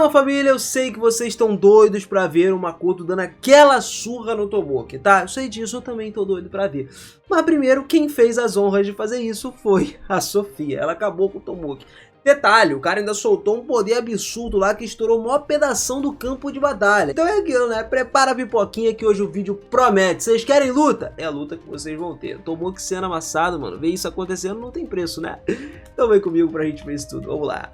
Calma, família, eu sei que vocês estão doidos pra ver o Makoto dando aquela surra no Tomoki, tá? Eu sei disso, eu também tô doido pra ver. Mas primeiro, quem fez as honras de fazer isso foi a Sofia. Ela acabou com o Tomoki. Detalhe, o cara ainda soltou um poder absurdo lá que estourou o maior pedação do campo de batalha. Então é aquilo, né? Prepara a pipoquinha que hoje o vídeo promete. Vocês querem luta? É a luta que vocês vão ter. Tomoki sendo amassado, mano. Ver isso acontecendo não tem preço, né? Então vem comigo pra gente ver isso tudo. Vamos lá.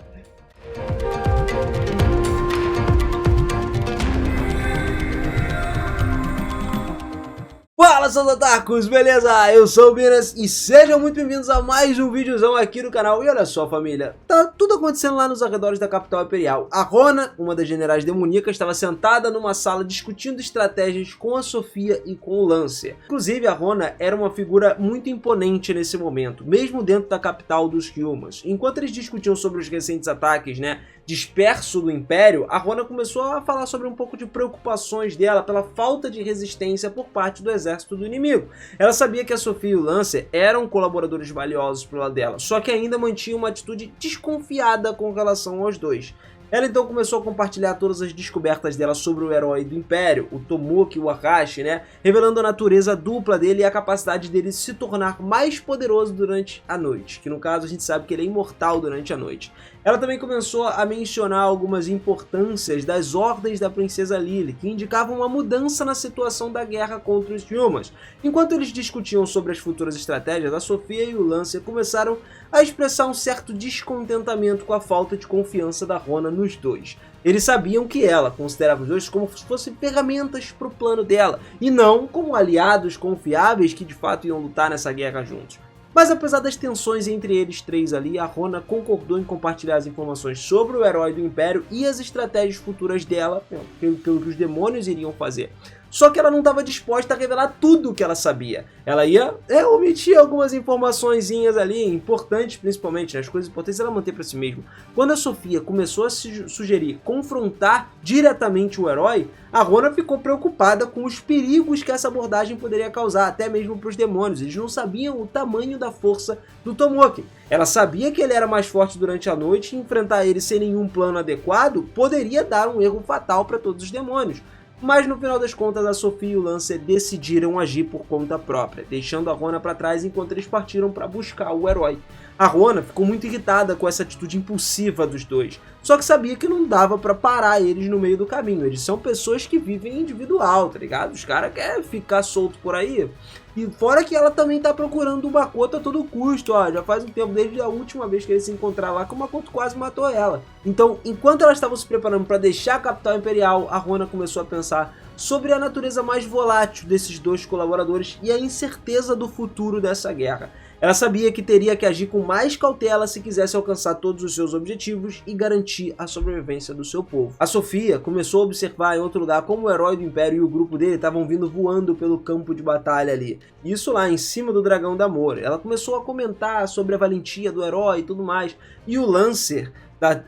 Fala, seus otakus, beleza? Eu sou o Minas e sejam muito bem-vindos a mais um videozão aqui no canal. E olha só, família, tá tudo acontecendo lá nos arredores da capital imperial. A Rona, uma das generais demoníacas, estava sentada numa sala discutindo estratégias com a Sofia e com o Lancer. Inclusive, a Rona era uma figura muito imponente nesse momento, mesmo dentro da capital dos Ryumas. Enquanto eles discutiam sobre os recentes ataques, disperso do Império, a Rona começou a falar sobre um pouco de preocupações dela pela falta de resistência por parte do exército do inimigo. Ela sabia que a Sofia e o Lancer eram colaboradores valiosos pro lado dela, só que ainda mantinha uma atitude desconfiada com relação aos dois. Ela então começou a compartilhar todas as descobertas dela sobre o herói do Império, o Tomoki Wakashi, revelando a natureza dupla dele e a capacidade dele se tornar mais poderoso durante a noite, que no caso a gente sabe que ele é imortal durante a noite. Ela também começou a mencionar algumas importâncias das ordens da princesa Lily, que indicavam uma mudança na situação da guerra contra os Ryumas. Enquanto eles discutiam sobre as futuras estratégias, a Sofia e o Lancer começaram a expressar um certo descontentamento com a falta de confiança da Rona nos dois. Eles sabiam que ela considerava os dois como se fossem ferramentas para o plano dela, e não como aliados confiáveis que de fato iam lutar nessa guerra juntos. Mas apesar das tensões entre eles três ali, a Rona concordou em compartilhar as informações sobre o herói do Império e as estratégias futuras dela, pelo que os demônios iriam fazer. Só que ela não estava disposta a revelar tudo o que ela sabia. Ela ia omitir algumas informaçõezinhas ali, importantes principalmente, as coisas importantes ela manter para si mesma. Quando a Sofia começou a sugerir confrontar diretamente o herói, a Rona ficou preocupada com os perigos que essa abordagem poderia causar, até mesmo para os demônios. Eles não sabiam o tamanho da força do Tomoki. Ela sabia que ele era mais forte durante a noite e enfrentar ele sem nenhum plano adequado poderia dar um erro fatal para todos os demônios. Mas no final das contas, a Sofia e o Lancer decidiram agir por conta própria, deixando a Rona para trás enquanto eles partiram para buscar o herói. A Rona ficou muito irritada com essa atitude impulsiva dos dois, só que sabia que não dava para parar eles no meio do caminho. Eles são pessoas que vivem individual, tá ligado? Os caras querem ficar solto por aí. E fora que ela também tá procurando o Makoto a todo custo, ó, já faz um tempo desde a última vez que eles se encontraram lá que o Makoto quase matou ela. Então, enquanto elas estavam se preparando para deixar a capital imperial, a Rona começou a pensar sobre a natureza mais volátil desses dois colaboradores e a incerteza do futuro dessa guerra. Ela sabia que teria que agir com mais cautela se quisesse alcançar todos os seus objetivos e garantir a sobrevivência do seu povo. A Sofia começou a observar em outro lugar como o herói do Império e o grupo dele estavam vindo voando pelo campo de batalha ali. Isso lá em cima do Dragão da Amor. Ela começou a comentar sobre a valentia do herói e tudo mais. E o Lancer,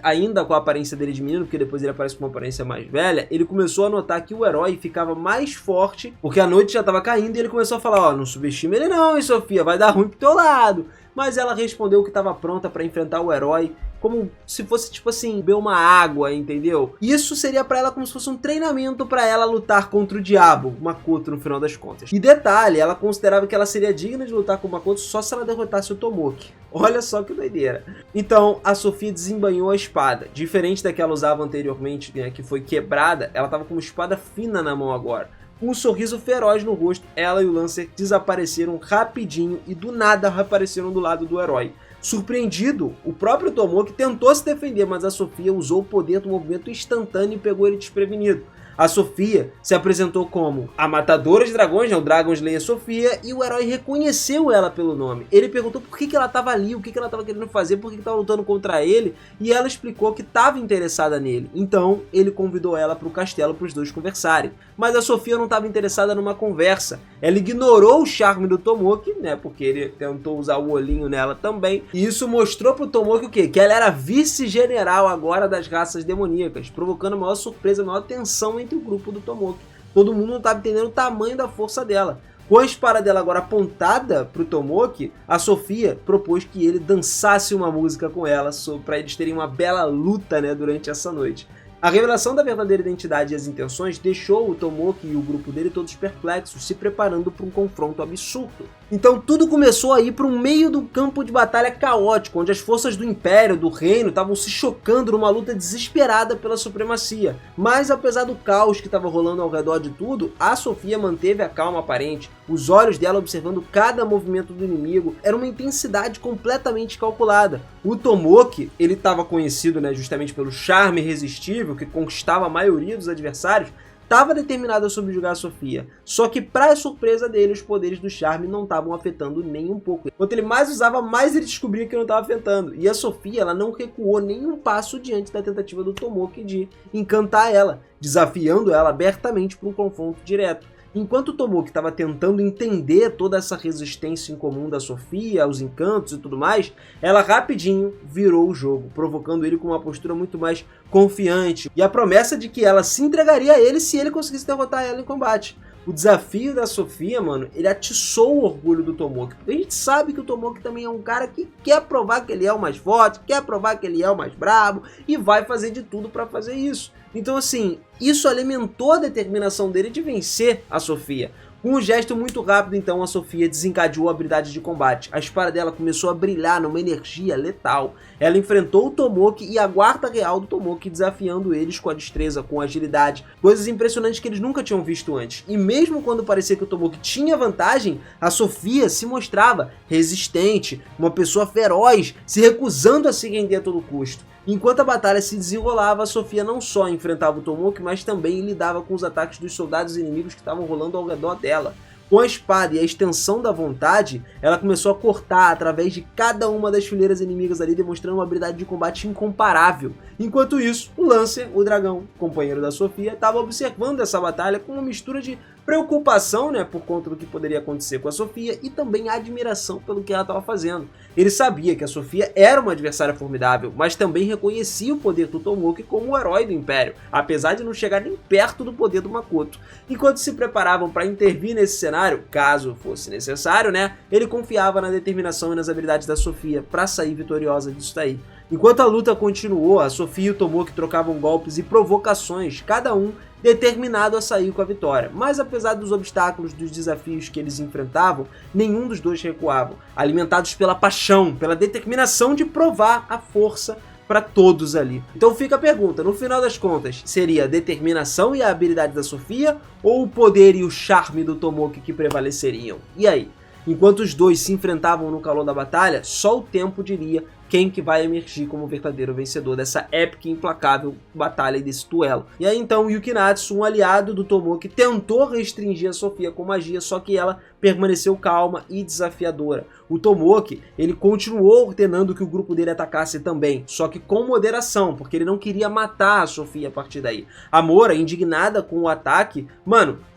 ainda com a aparência dele de menino, porque depois ele aparece com uma aparência mais velha, ele começou a notar que o herói ficava mais forte, porque a noite já estava caindo e ele começou a falar, ó, não subestime ele não, hein, Sofia, vai dar ruim pro teu lado. Mas ela respondeu que estava pronta para enfrentar o herói, como se fosse, tipo assim, beber uma água, entendeu? Isso seria pra ela como se fosse um treinamento pra ela lutar contra o diabo, Makoto, no final das contas. E detalhe, ela considerava que ela seria digna de lutar com o Makoto só se ela derrotasse o Tomoki. Olha só que doideira. Então, a Sofia desembainhou a espada. Diferente da que ela usava anteriormente, que foi quebrada, ela tava com uma espada fina na mão agora. Com um sorriso feroz no rosto, ela e o Lancer desapareceram rapidinho e do nada reapareceram do lado do herói. Surpreendido, o próprio Tomoki tentou se defender, mas a Sofia usou o poder do movimento instantâneo e pegou ele desprevenido. A Sofia se apresentou como a matadora de dragões, o Dragon Slayer Sofia, e o herói reconheceu ela pelo nome. Ele perguntou por que ela estava ali, o que ela estava querendo fazer, por que estava lutando contra ele, e ela explicou que estava interessada nele. Então, ele convidou ela para o castelo para os dois conversarem. Mas a Sofia não estava interessada numa conversa. Ela ignorou o charme do Tomoki, porque ele tentou usar o olhinho nela também. E isso mostrou pro Tomoki o quê? Que ela era vice-general agora das raças demoníacas, provocando a maior surpresa, a maior tensão entre o grupo do Tomoki. Todo mundo não estava entendendo o tamanho da força dela. Com a espada dela agora apontada pro Tomoki, a Sofia propôs que ele dançasse uma música com ela, para eles terem uma bela luta durante essa noite. A revelação da verdadeira identidade e as intenções deixou o Tomoki e o grupo dele todos perplexos, se preparando para um confronto absurdo. Então tudo começou a ir para um meio do campo de batalha caótico, onde as forças do Império, do Reino, estavam se chocando numa luta desesperada pela supremacia. Mas apesar do caos que estava rolando ao redor de tudo, a Sofia manteve a calma aparente, os olhos dela observando cada movimento do inimigo, era uma intensidade completamente calculada. O Tomoki, ele estava conhecido, justamente pelo charme irresistível que conquistava a maioria dos adversários, estava determinado a subjugar a Sofia, só que para surpresa dele, os poderes do charme não estavam afetando nem um pouco. Quanto ele mais usava, mais ele descobria que não estava afetando, e a Sofia ela não recuou nem um passo diante da tentativa do Tomoki de encantar ela, desafiando ela abertamente para um confronto direto. Enquanto o Tomoki estava tentando entender toda essa resistência em comum da Sofia, aos encantos e tudo mais, ela rapidinho virou o jogo, provocando ele com uma postura muito mais confiante e a promessa de que ela se entregaria a ele se ele conseguisse derrotar ela em combate. O desafio da Sofia, mano, ele atiçou o orgulho do Tomoki, porque a gente sabe que o Tomoki também é um cara que quer provar que ele é o mais forte, quer provar que ele é o mais brabo e vai fazer de tudo para fazer isso. Então assim, isso alimentou a determinação dele de vencer a Sofia. Com um gesto muito rápido, então, a Sofia desencadeou a habilidade de combate. A espada dela começou a brilhar numa energia letal. Ela enfrentou o Tomoki e a guarda real do Tomoki, desafiando eles com a destreza, com a agilidade. Coisas impressionantes que eles nunca tinham visto antes. E mesmo quando parecia que o Tomoki tinha vantagem, a Sofia se mostrava resistente, uma pessoa feroz, se recusando a se render a todo custo. Enquanto a batalha se desenrolava, a Sofia não só enfrentava o Tomoki, mas também lidava com os ataques dos soldados inimigos que estavam rolando ao redor dela. Com a espada e a extensão da vontade, ela começou a cortar através de cada uma das fileiras inimigas ali, demonstrando uma habilidade de combate incomparável. Enquanto isso, o Lancer, o dragão, companheiro da Sofia, estava observando essa batalha com uma mistura de preocupação, por conta do que poderia acontecer com a Sofia e também admiração pelo que ela estava fazendo. Ele sabia que a Sofia era uma adversária formidável, mas também reconhecia o poder do Tomoki como o herói do Império, apesar de não chegar nem perto do poder do Makoto. Enquanto se preparavam para intervir nesse cenário, caso fosse necessário, ele confiava na determinação e nas habilidades da Sofia para sair vitoriosa disso daí. Enquanto a luta continuou, a Sofia e o Tomoki trocavam golpes e provocações, cada um determinado a sair com a vitória. Mas apesar dos obstáculos, dos desafios que eles enfrentavam, nenhum dos dois recuavam, alimentados pela paixão, pela determinação de provar a força para todos ali. Então fica a pergunta, no final das contas, seria a determinação e a habilidade da Sofia ou o poder e o charme do Tomoki que prevaleceriam? E aí? Enquanto os dois se enfrentavam no calor da batalha, só o tempo diria quem que vai emergir como verdadeiro vencedor dessa épica e implacável batalha e desse duelo. E aí então Yukinatsu, um aliado do Tomoki, tentou restringir a Sofia com magia, só que ela permaneceu calma e desafiadora. O Tomoki, ele continuou ordenando que o grupo dele atacasse também, só que com moderação, porque ele não queria matar a Sofia a partir daí. A Mora, indignada com o ataque,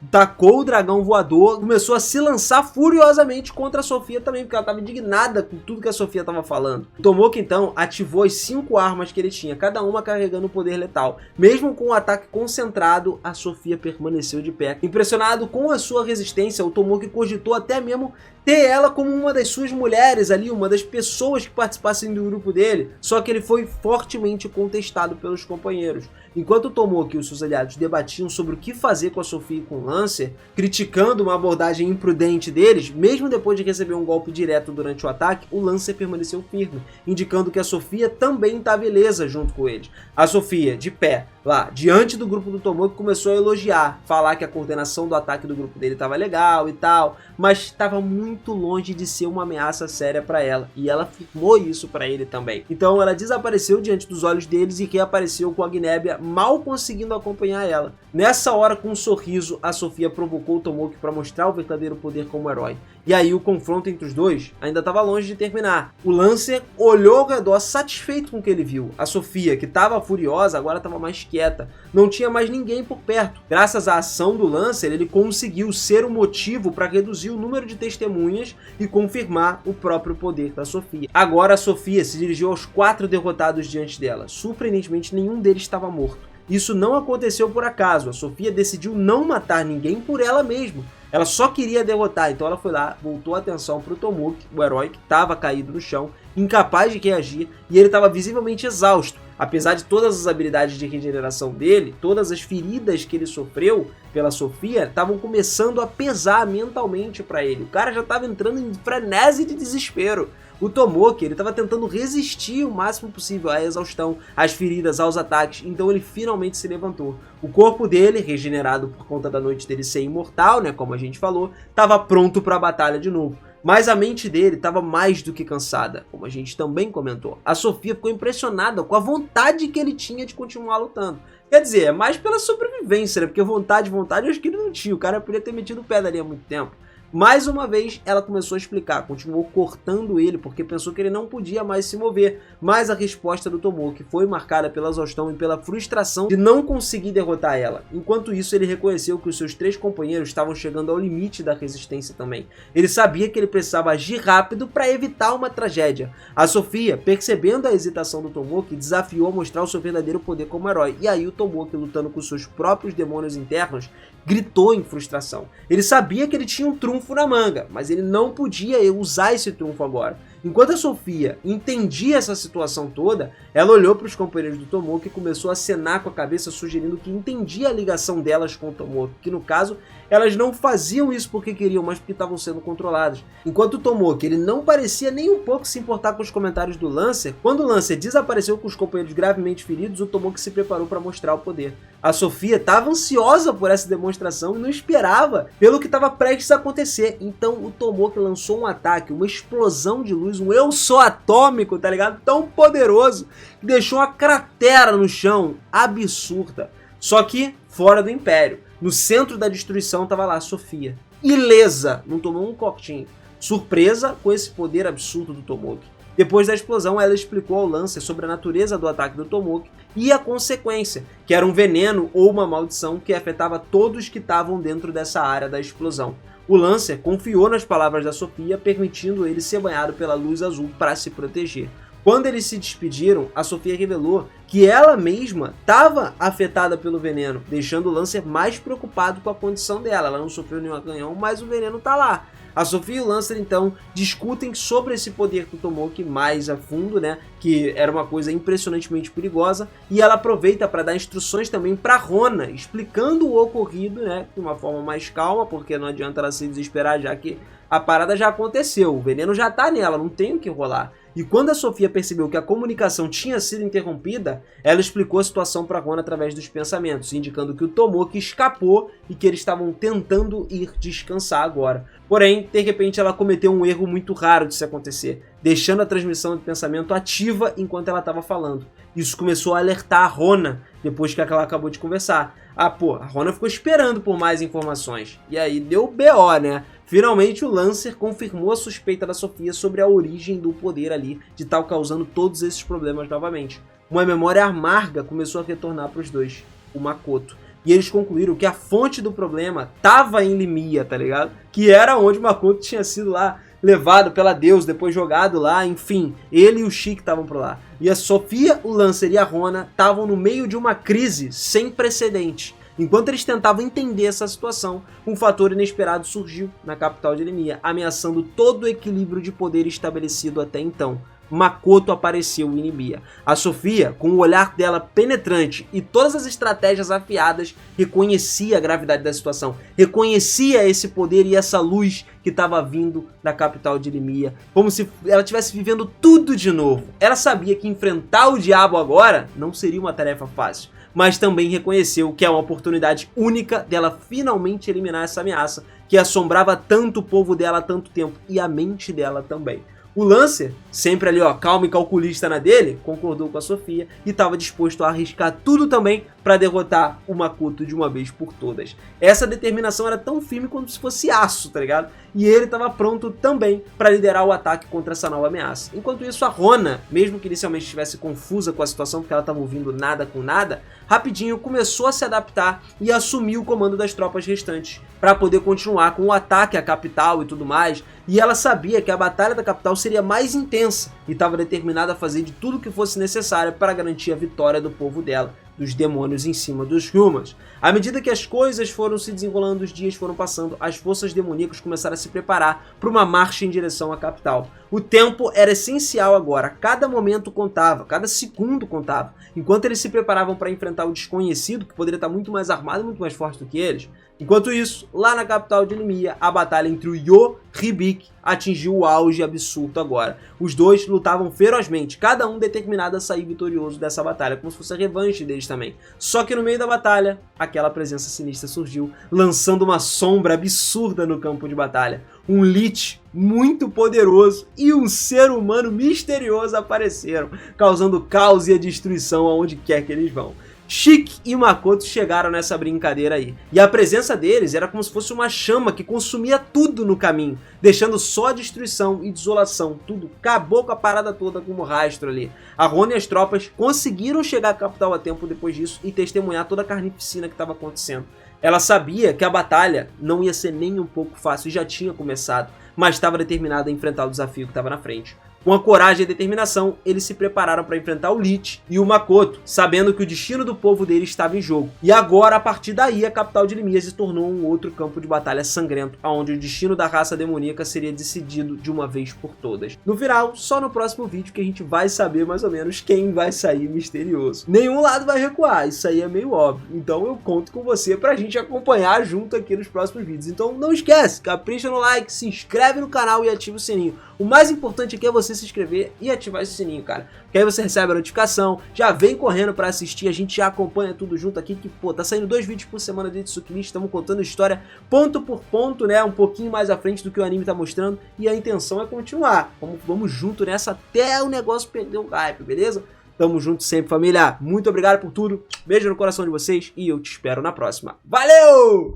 tacou o dragão voador, começou a se lançar furiosamente contra a Sofia também, porque ela estava indignada com tudo que a Sofia estava falando. O Tomoki então ativou as 5 armas que ele tinha, cada uma carregando o poder letal. Mesmo com o ataque concentrado, a Sofia permaneceu de pé. Impressionado com a sua resistência, o Tomoki cogitou até mesmo ter ela como uma das suas mulheres ali, uma das pessoas que participassem do grupo dele, só que ele foi fortemente contestado pelos companheiros. Enquanto o Tomoki e os seus aliados debatiam sobre o que fazer com a Sofia e com o Lancer, criticando uma abordagem imprudente deles, mesmo depois de receber um golpe direto durante o ataque, o Lancer permaneceu firme, indicando que a Sofia também estava ilesa junto com eles. A Sofia, de pé, lá, diante do grupo do Tomoki, começou a elogiar, falar que a coordenação do ataque do grupo dele estava legal e tal, mas estava muito longe de ser uma ameaça séria para ela, e ela afirmou isso para ele também. Então ela desapareceu diante dos olhos deles e reapareceu com a Gnébia mal conseguindo acompanhar ela. Nessa hora, com um sorriso, a Sofia provocou o Tomoki para mostrar o verdadeiro poder como herói. E aí o confronto entre os dois ainda estava longe de terminar. O Lancer olhou ao redor satisfeito com o que ele viu. A Sofia, que estava furiosa, agora estava mais quieta. Não tinha mais ninguém por perto. Graças à ação do Lancer, ele conseguiu ser o motivo para reduzir o número de testemunhas e confirmar o próprio poder da Sofia. Agora a Sofia se dirigiu aos 4 derrotados diante dela. Surpreendentemente, nenhum deles estava morto. Isso não aconteceu por acaso. A Sofia decidiu não matar ninguém por ela mesma. Ela só queria derrotar, então ela foi lá, voltou a atenção para o Tomoki, o herói que estava caído no chão, incapaz de reagir, e ele estava visivelmente exausto. Apesar de todas as habilidades de regeneração dele, todas as feridas que ele sofreu pela Sofia estavam começando a pesar mentalmente para ele. O cara já estava entrando em frenesi de desespero. O Tomoki, ele estava tentando resistir o máximo possível à exaustão, às feridas, aos ataques, então ele finalmente se levantou. O corpo dele, regenerado por conta da noite dele ser imortal, né, como a gente falou, estava pronto para a batalha de novo. Mas a mente dele estava mais do que cansada, como a gente também comentou. A Sofia ficou impressionada com a vontade que ele tinha de continuar lutando. Quer dizer, é mais pela sobrevivência, né? Porque vontade, eu acho que ele não tinha. O cara podia ter metido o pé dali há muito tempo. Mais uma vez, ela começou a explicar, continuou cortando ele, porque pensou que ele não podia mais se mover. Mas a resposta do Tomoki foi marcada pela exaustão e pela frustração de não conseguir derrotar ela. Enquanto isso, ele reconheceu que os seus 3 companheiros estavam chegando ao limite da resistência também. Ele sabia que ele precisava agir rápido para evitar uma tragédia. A Sofia, percebendo a hesitação do Tomoki, desafiou a mostrar o seu verdadeiro poder como herói. E aí o Tomoki, lutando com seus próprios demônios internos, gritou em frustração. Ele sabia que ele tinha um trunfo na manga, mas ele não podia usar esse trunfo agora. Enquanto a Sofia entendia essa situação toda, ela olhou para os companheiros do Tomoki e começou a acenar com a cabeça, sugerindo que entendia a ligação delas com o Tomoki, que no caso, elas não faziam isso porque queriam, mas porque estavam sendo controladas. Enquanto o Tomoki, ele não parecia nem um pouco se importar com os comentários do Lancer, quando o Lancer desapareceu com os companheiros gravemente feridos, o Tomoki se preparou para mostrar o poder. A Sofia estava ansiosa por essa demonstração e não esperava pelo que estava prestes a acontecer. Então o Tomoki lançou um ataque, uma explosão de luz, um eu sou atômico, tá ligado? Tão poderoso, que deixou uma cratera no chão absurda. Só que fora do Império. No centro da destruição estava lá a Sofia, ilesa, não tomou um coquinho, surpresa com esse poder absurdo do Tomoki. Depois da explosão, ela explicou ao Lancer sobre a natureza do ataque do Tomoki e a consequência, que era um veneno ou uma maldição que afetava todos que estavam dentro dessa área da explosão. O Lancer confiou nas palavras da Sofia, permitindo ele ser banhado pela luz azul para se proteger. Quando eles se despediram, a Sofia revelou que ela mesma estava afetada pelo veneno, deixando o Lancer mais preocupado com a condição dela. Ela não sofreu nenhum arranhão, mas o veneno está lá. A Sofia e o Lancer, então, discutem sobre esse poder do Tomoki mais a fundo, né? Que era uma coisa impressionantemente perigosa. E ela aproveita para dar instruções também para Rona, explicando o ocorrido, né? De uma forma mais calma, porque não adianta ela se desesperar, já que a parada já aconteceu. O veneno já tá nela, não tem o que rolar. E quando a Sofia percebeu que a comunicação tinha sido interrompida, ela explicou a situação para Rona através dos pensamentos, indicando que o Tomoki escapou e que eles estavam tentando ir descansar agora. Porém, de repente ela cometeu um erro muito raro de se acontecer, deixando a transmissão de pensamento ativa enquanto ela estava falando. Isso começou a alertar a Rona, depois que ela acabou de conversar. A Rona ficou esperando por mais informações. E aí deu BO, né? Finalmente o Lancer confirmou a suspeita da Sofia sobre a origem do poder ali, de estar causando todos esses problemas novamente. Uma memória amarga começou a retornar para os dois, o Makoto. E eles concluíram que a fonte do problema estava em Limia, tá ligado? Que era onde o Makoto tinha sido lá levado pela deusa, depois jogado lá, enfim. Ele e o Shiki estavam por lá. E a Sofia, o Lancer e a Rona estavam no meio de uma crise sem precedente. Enquanto eles tentavam entender essa situação, um fator inesperado surgiu na capital de Limia, ameaçando todo o equilíbrio de poder estabelecido até então. Makoto apareceu em Limia. A Sofia, com o olhar dela penetrante e todas as estratégias afiadas, reconhecia a gravidade da situação, reconhecia esse poder e essa luz que estava vindo da capital de Limia, como se ela estivesse vivendo tudo de novo. Ela sabia que enfrentar o diabo agora não seria uma tarefa fácil, mas também reconheceu que é uma oportunidade única dela finalmente eliminar essa ameaça que assombrava tanto o povo dela há tanto tempo e a mente dela também. O Lancer, sempre ali ó, calmo e calculista na dele, concordou com a Sofia e estava disposto a arriscar tudo também para derrotar o Makoto de uma vez por todas. Essa determinação era tão firme como se fosse aço, tá ligado? E ele estava pronto também para liderar o ataque contra essa nova ameaça. Enquanto isso, a Rona, mesmo que inicialmente estivesse confusa com a situação porque ela estava ouvindo nada com nada, rapidinho começou a se adaptar e assumiu o comando das tropas restantes para poder continuar com o ataque à capital e tudo mais. E ela sabia que a batalha da capital seria mais intensa e estava determinada a fazer de tudo o que fosse necessário para garantir a vitória do povo dela, dos demônios em cima dos humans. À medida que as coisas foram se desenrolando, os dias foram passando, as forças demoníacas começaram a se preparar para uma marcha em direção à capital. O tempo era essencial agora, cada momento contava, cada segundo contava. Enquanto eles se preparavam para enfrentar o desconhecido, que poderia estar muito mais armado e muito mais forte do que eles. Enquanto isso, lá na capital de Limia, a batalha entre o Yo e Hibik atingiu o auge absurdo agora. Os dois lutavam ferozmente, cada um determinado a sair vitorioso dessa batalha, como se fosse a revanche deles também. Só que no meio da batalha, aquela presença sinistra surgiu, lançando uma sombra absurda no campo de batalha. Um Lich muito poderoso e um ser humano misterioso apareceram, causando caos e a destruição aonde quer que eles vão. Sheik e Makoto chegaram nessa brincadeira aí, e a presença deles era como se fosse uma chama que consumia tudo no caminho, deixando só destruição e desolação, tudo acabou com a parada toda como rastro ali. A Rona e as tropas conseguiram chegar à capital a tempo depois disso e testemunhar toda a carnificina que estava acontecendo. Ela sabia que a batalha não ia ser nem um pouco fácil e já tinha começado, mas estava determinada a enfrentar o desafio que estava na frente. Com a coragem e a determinação, eles se prepararam para enfrentar o Lich e o Makoto, sabendo que o destino do povo dele estava em jogo. E agora, a partir daí, a capital de Limia se tornou um outro campo de batalha sangrento, onde o destino da raça demoníaca seria decidido de uma vez por todas. No final, só no próximo vídeo que a gente vai saber mais ou menos quem vai sair misterioso. Nenhum lado vai recuar, isso aí é meio óbvio. Então eu conto com você pra gente acompanhar junto aqui nos próximos vídeos. Então não esquece, capricha no like, se inscreve no canal e ativa o sininho. O mais importante aqui é você se inscrever e ativar esse sininho, cara. Que aí você recebe a notificação, já vem correndo pra assistir, a gente já acompanha tudo junto aqui, que pô, tá saindo 2 vídeos por semana de Tsukimichi, estamos contando história ponto por ponto, né, um pouquinho mais à frente do que o anime tá mostrando, e a intenção é continuar. Vamos junto nessa até o negócio perder o hype, beleza? Tamo junto sempre, família. Muito obrigado por tudo, beijo no coração de vocês e eu te espero na próxima. Valeu!